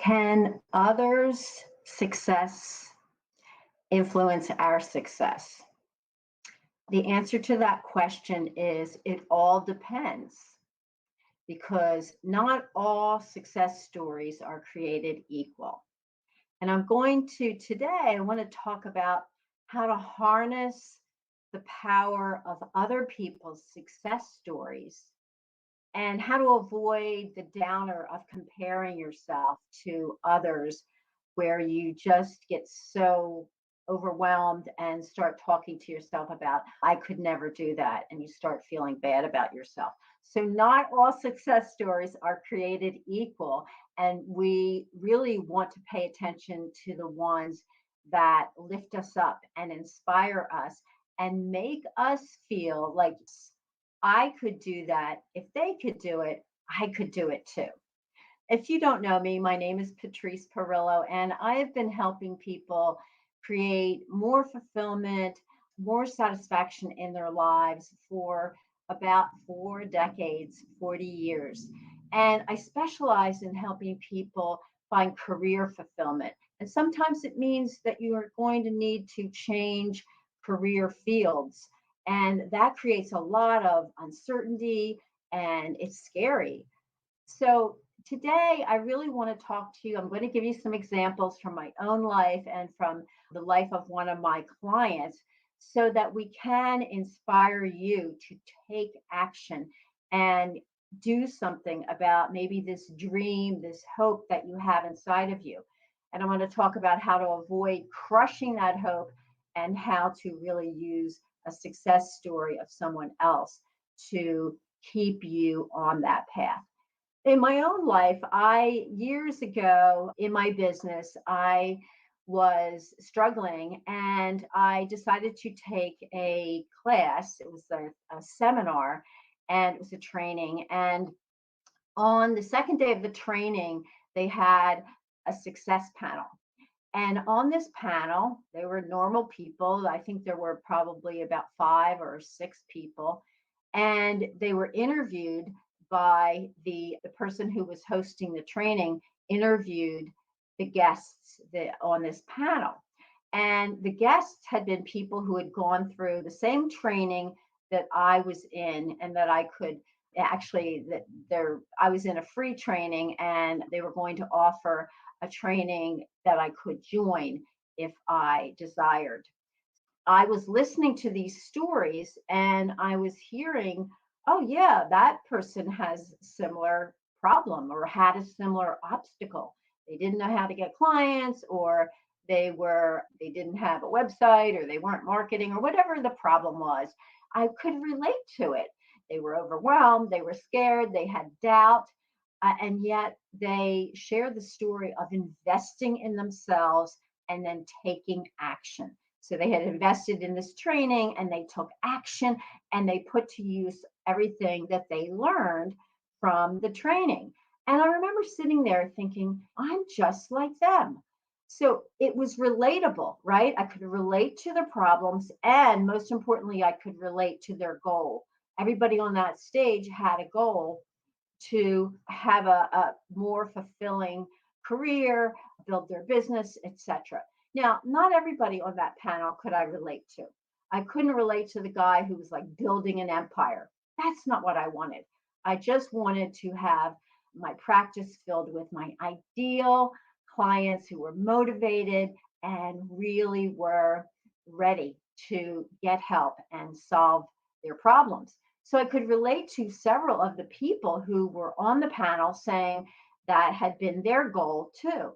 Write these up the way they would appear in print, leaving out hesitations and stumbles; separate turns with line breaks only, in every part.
Can others' success influence our success? The answer to that question is it all depends because not all success stories are created equal. And I'm going to today, I want to talk about how to harness the power of other people's success stories and how to avoid the downer of comparing yourself to others where you just get so overwhelmed and start talking to yourself about I could never do that, and you start feeling bad about yourself. So not all success stories are created equal, and we really want to pay attention to the ones that lift us up and inspire us and make us feel like I could do that. If they could do it, I could do it too. If you don't know me, my name is Patrice Perillo, and I have been helping people create more fulfillment, more satisfaction in their lives for about 4 decades, 40 years. And I specialize in helping people find career fulfillment. And sometimes it means that you are going to need to change career fields. And that creates a lot of uncertainty and it's scary. So today, I really want to talk to you. I'm going to give you some examples from my own life and from the life of one of my clients so that we can inspire you to take action and do something about maybe this dream, this hope that you have inside of you. And I want to talk about how to avoid crushing that hope and how to really use a success story of someone else to keep you on that path. In my own life, I years ago in my business, I was struggling and I decided to take a class. It was a seminar and it was a training. And on the second day of the training, they had a success panel. And on this panel, they were normal people. I think there were probably about 5 or 6 people. And they were interviewed by the person who was hosting the training, interviewed the guests on this panel. And the guests had been people who had gone through the same training that I was in and that I could actually that there I was in a free training and they were going to offer a training that I could join if I desired. I was listening to these stories and I was hearing, oh yeah, that person has similar problem or had a similar obstacle. They didn't know how to get clients or they didn't have a website or they weren't marketing or whatever the problem was. I could relate to it. They were overwhelmed, they were scared, they had doubt, and yet they shared the story of investing in themselves and then taking action. So they had invested in this training and they took action and they put to use everything that they learned from the training. And I remember sitting there thinking, I'm just like them. So it was relatable, right? I could relate to their problems. And most importantly, I could relate to their goal. Everybody on that stage had a goal to have a more fulfilling career, build their business, etc. Now, not everybody on that panel could I relate to. I couldn't relate to the guy who was like building an empire. That's not what I wanted. I just wanted to have my practice filled with my ideal clients who were motivated and really were ready to get help and solve their problems. So I could relate to several of the people who were on the panel saying that had been their goal too.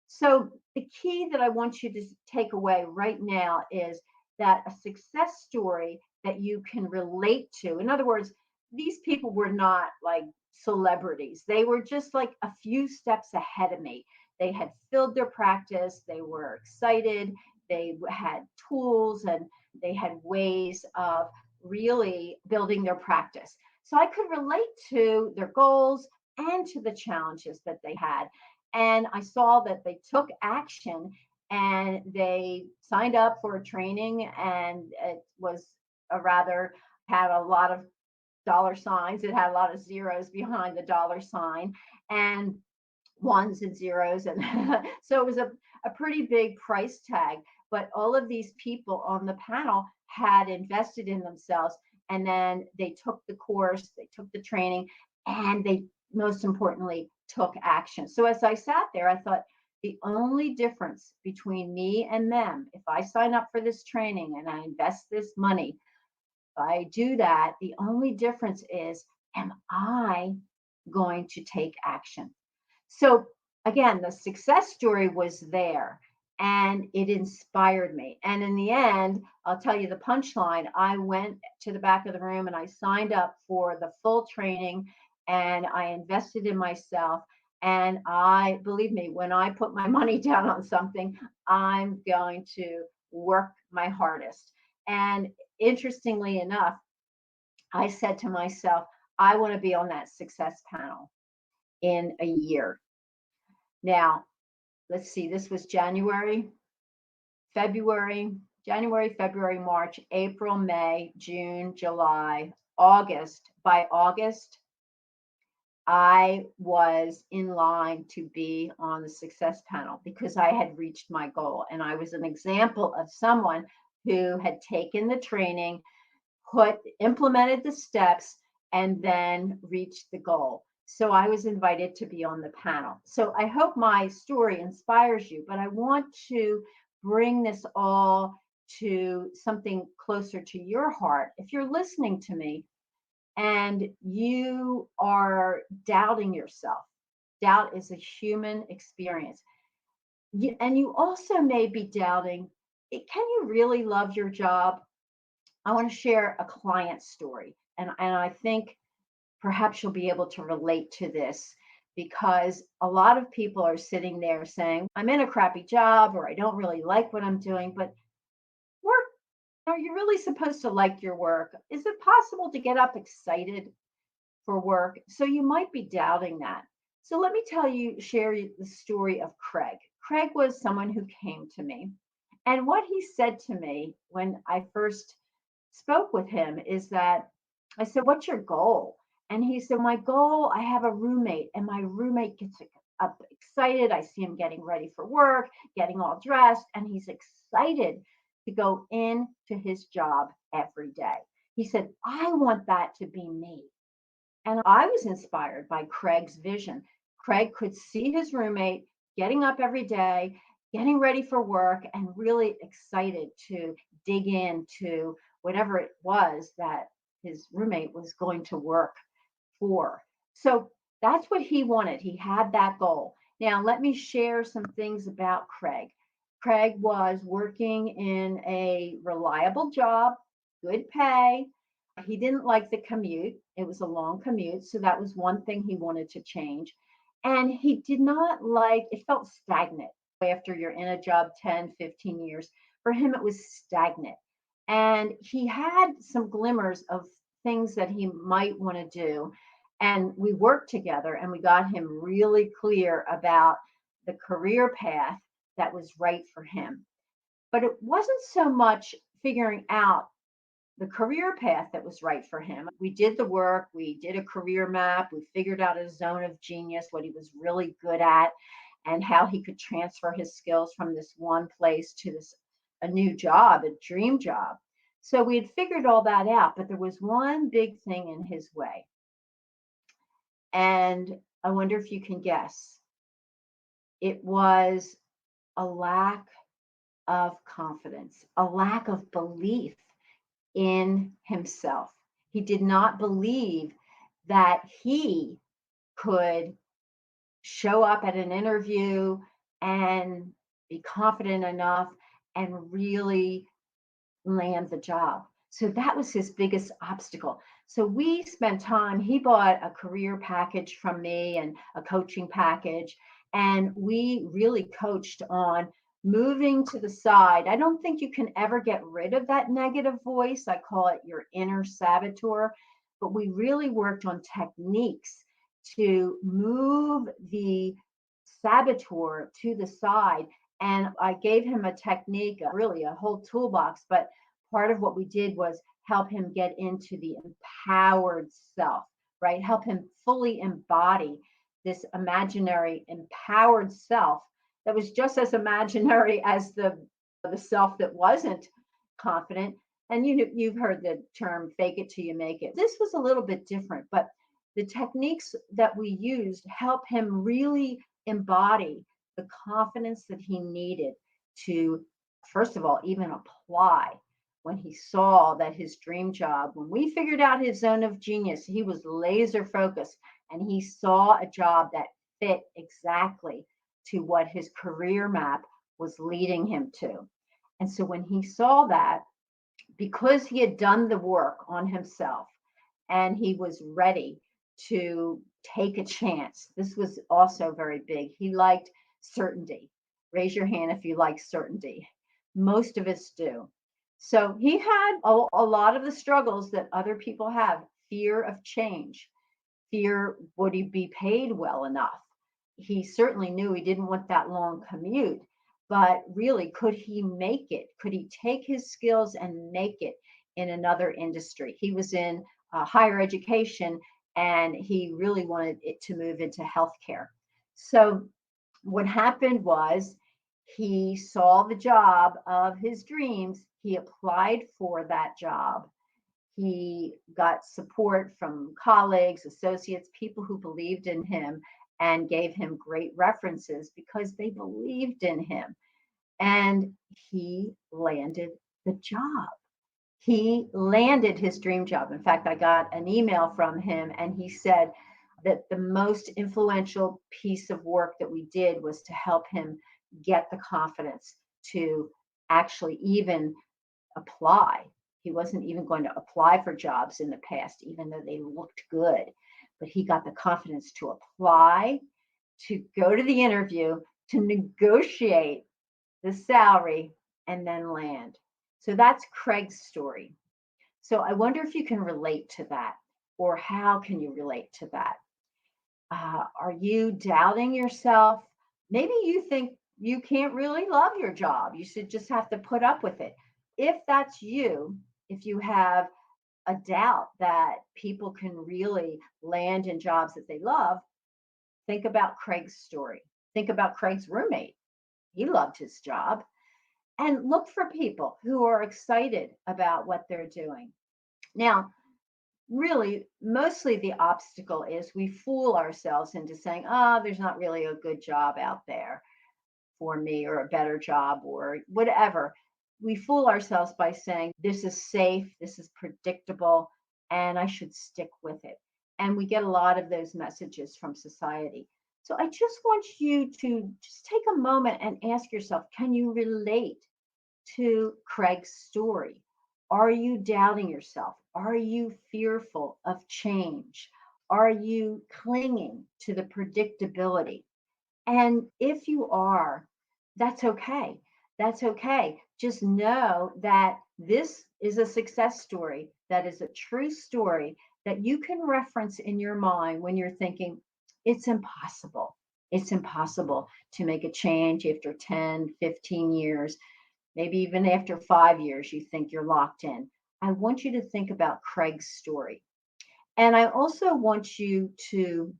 So the key that I want you to take away right now is that a success story that you can relate to. In other words, these people were not like celebrities. They were just like a few steps ahead of me. They had filled their practice, they were excited, they had tools and they had ways of really building their practice. So I could relate to their goals and to the challenges that they had. And I saw that they took action and they signed up for a training, and it was a rather had a lot of dollar signs. It had a lot of zeros behind the dollar sign. And ones and zeros. And so it was a pretty big price tag. But all of these people on the panel had invested in themselves. And then they took the course, they took the training, and they, most importantly, took action. So as I sat there, I thought, the only difference between me and them, if I sign up for this training and I invest this money, if I do that, the only difference is, am I going to take action? So again, the success story was there and it inspired me. And in the end, I'll tell you the punchline. I went to the back of the room and I signed up for the full training and I invested in myself. And I, believe me, when I put my money down on something, I'm going to work my hardest. And interestingly enough, I said to myself, I want to be on that success panel in a year. Now, let's see, this was January, February, March, April, May, June, July, August. By August, I was in line to be on the success panel because I had reached my goal. And I was an example of someone who had taken the training, implemented the steps, and then reached the goal. So I was invited to be on the panel. So I hope my story inspires you, but I want to bring this all to something closer to your heart. If you're listening to me and you are doubting yourself, doubt is a human experience. And you also may be doubting, can you really love your job? I want to share a client story. And I think perhaps you'll be able to relate to this because a lot of people are sitting there saying, I'm in a crappy job or I don't really like what I'm doing, but work, are you really supposed to like your work? Is it possible to get up excited for work? So you might be doubting that. So let me share the story of Craig. Craig was someone who came to me. And what he said to me when I first spoke with him is that I said, what's your goal? And he said, my goal, I have a roommate, and my roommate gets up excited. I see him getting ready for work, getting all dressed, and he's excited to go into his job every day. He said, I want that to be me. And I was inspired by Craig's vision. Craig could see his roommate getting up every day, getting ready for work, and really excited to dig into whatever it was that his roommate was going to work for. So that's what he wanted. He had that goal. Now, let me share some things about Craig. Craig was working in a reliable job, good pay. He didn't like the commute. It was a long commute. So that was one thing he wanted to change. And he did not like, it felt stagnant after you're in a job 10, 15 years. For him, it was stagnant. And he had some glimmers of things that he might want to do. And we worked together and we got him really clear about the career path that was right for him. But it wasn't so much figuring out the career path that was right for him. We did the work, we did a career map, we figured out his zone of genius, what he was really good at, and how he could transfer his skills from this one place to this a new job, a dream job. So we had figured all that out, but there was one big thing in his way. And I wonder if you can guess. It was a lack of confidence, a lack of belief in himself. He did not believe that he could show up at an interview and be confident enough and really land the job. So that was his biggest obstacle. So we spent time, he bought a career package from me and a coaching package. And we really coached on moving to the side. I don't think you can ever get rid of that negative voice. I call it your inner saboteur. But we really worked on techniques to move the saboteur to the side. And I gave him a technique, really a whole toolbox. But part of what we did was help him get into the empowered self, right? Help him fully embody this imaginary empowered self that was just as imaginary as the self that wasn't confident. And you've heard the term fake it till you make it. This was a little bit different, but the techniques that we used help him really embody the confidence that he needed to, first of all, even apply when he saw that his dream job, when we figured out his zone of genius, he was laser focused and he saw a job that fit exactly to what his career map was leading him to. And so when he saw that, because he had done the work on himself and he was ready to take a chance, this was also very big. He liked certainty. Raise your hand if you like certainty. Most of us do. So he had a lot of the struggles that other people have: fear of change, fear, would he be paid well enough? He certainly knew he didn't want that long commute, but really, could he make it? Could he take his skills and make it in another industry? He was in higher education and he really wanted it to move into healthcare. So what happened was he saw the job of his dreams. He applied for that job. He got support from colleagues, associates, people who believed in him and gave him great references because they believed in him. And he landed the job. He landed his dream job. In fact, I got an email from him and he said that the most influential piece of work that we did was to help him get the confidence to actually even apply. He wasn't even going to apply for jobs in the past, even though they looked good. But he got the confidence to apply, to go to the interview, to negotiate the salary, and then land. So that's Craig's story. So I wonder if you can relate to that, or how can you relate to that? Are you doubting yourself? Maybe you think you can't really love your job. You should just have to put up with it. If that's you, if you have a doubt that people can really land in jobs that they love, think about Craig's story. Think about Craig's roommate. He loved his job. And look for people who are excited about what they're doing. Now, really, mostly the obstacle is we fool ourselves into saying, oh, there's not really a good job out there for me, or a better job, or whatever. We fool ourselves by saying, this is safe, this is predictable, and I should stick with it. And we get a lot of those messages from society. So I just want you to just take a moment and ask yourself, can you relate to Craig's story? Are you doubting yourself? Are you fearful of change? Are you clinging to the predictability? And if you are, that's okay. That's okay. Just know that this is a success story, that is a true story that you can reference in your mind when you're thinking, it's impossible. It's impossible to make a change after 10, 15 years, maybe even after 5 years, you think you're locked in. I want you to think about Craig's story. And I also want you to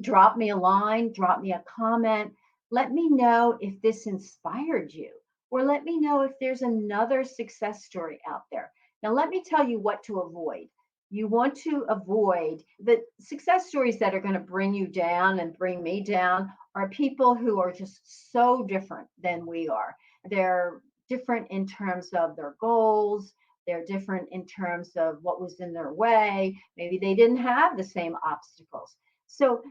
drop me a line, drop me a comment. Let me know if this inspired you, or let me know if there's another success story out there. Now, let me tell you what to avoid. You want to avoid the success stories that are going to bring you down and bring me down, are people who are just so different than we are. They're different in terms of their goals. They're different in terms of what was in their way. Maybe they didn't have the same obstacles. So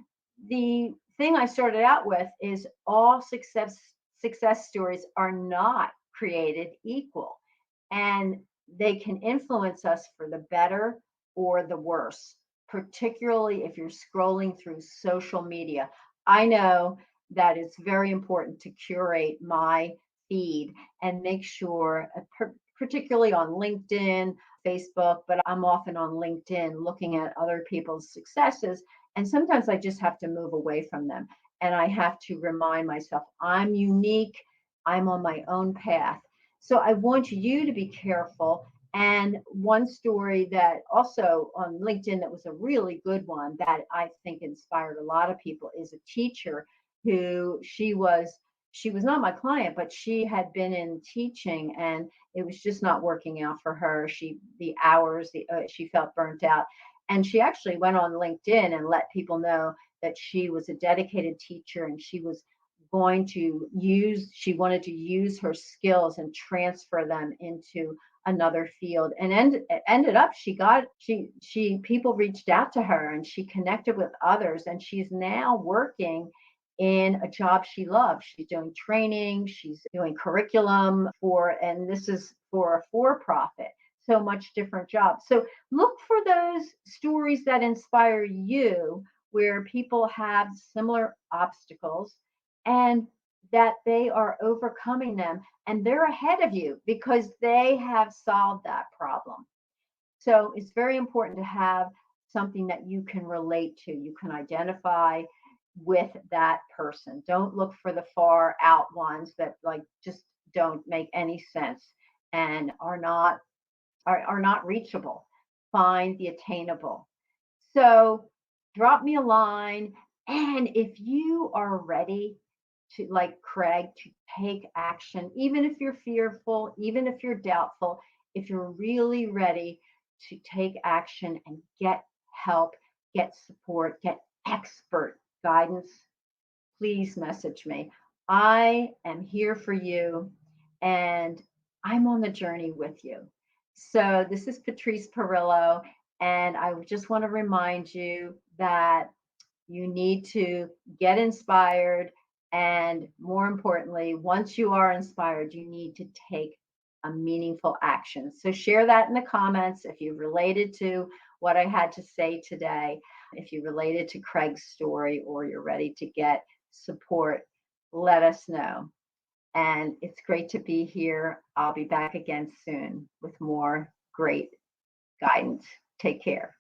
the thing I started out with is all success stories are not created equal, and they can influence us for the better or the worse, particularly if you're scrolling through social media. I know that it's very important to curate my feed and make sure, particularly on LinkedIn, Facebook, but I'm often on LinkedIn looking at other people's successes. And sometimes I just have to move away from them. And I have to remind myself, I'm unique. I'm on my own path. So I want you to be careful And one story that also on LinkedIn that was a really good one that I think inspired a lot of people is a teacher who she was not my client, but she had been in teaching and it was just not working out for her. The hours, she felt burnt out. And she actually went on LinkedIn and let people know that she was a dedicated teacher and she wanted to use her skills and transfer them into another field, and ended up she people reached out to her and she connected with others, and she's now working in a job she loves. She's doing training, she's doing curriculum and this is for a for profit. So much different job. So look for those stories that inspire you, where people have similar obstacles and that they are overcoming them and they're ahead of you because they have solved that problem. So it's very important to have something that you can relate to. You can identify with that person. Don't look for the far out ones that like just don't make any sense and are not reachable. Find the attainable. So drop me a line. And if you are ready to, like Craig, to take action, even if you're fearful, even if you're doubtful, if you're really ready to take action and get help, get support, get expert guidance, please message me. I am here for you and I'm on the journey with you. So, this is Patrice Perillo, and I just want to remind you that you need to get inspired. And more importantly, once you are inspired, you need to take a meaningful action. So share that in the comments if you related to what I had to say today, if you related to Craig's story, or you're ready to get support, let us know. And it's great to be here. I'll be back again soon with more great guidance. Take care.